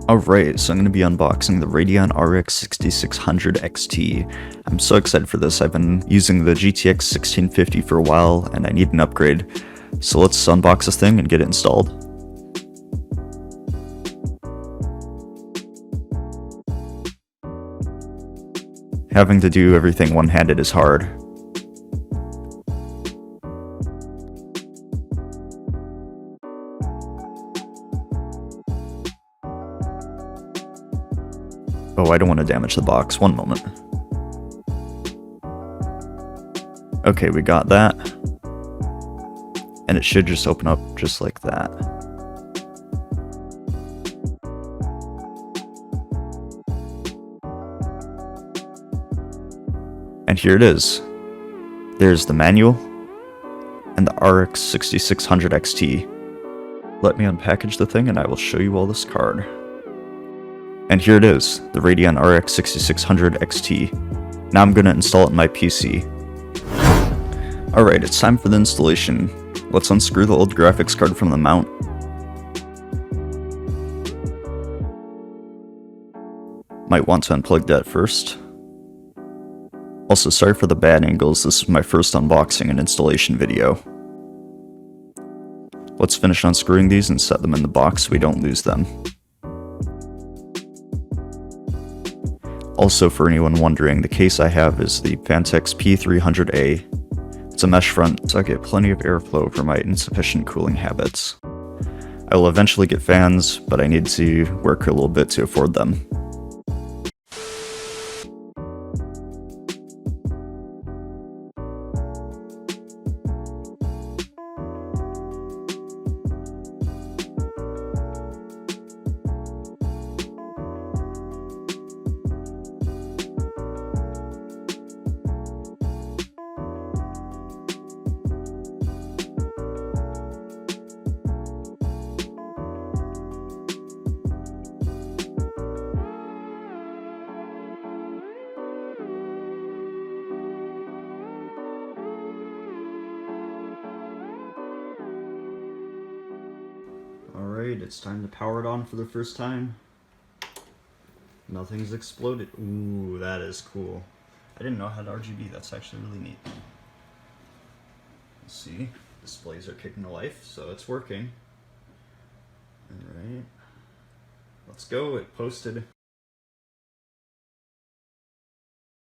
Alright, so I'm going to be unboxing the Radeon RX 6600 XT. I'm so excited for this. I've been using the GTX 1650 for a while, and I need an upgrade. So let's unbox this thing and get it installed. Having to do everything one-handed is hard. Oh, I don't want to damage the box. One moment. Okay, we got that. And it should just open up just like that. And here it is. There's the manual and the RX 6600 XT. Let me unpackage the thing and I will show you all this card. And here it is, the Radeon RX 6600 XT. Now I'm going to install it in my PC. Alright, it's time for the installation. Let's unscrew the old graphics card from the mount. Might want to unplug that first. Also, sorry for the bad angles, this is my first unboxing and installation video. Let's finish unscrewing these and set them in the box so we don't lose them. Also, for anyone wondering, the case I have is the Vantex P300A. It's a mesh front, so I get plenty of airflow for my insufficient cooling habits. I will eventually get fans, but I need to work a little bit to afford them. Alright, it's time to power it on for the first time. Nothing's exploded. Ooh, that is cool. I didn't know it had RGB, that's actually really neat. Let's see, displays are kicking to life, so it's working. Alright, let's go. It posted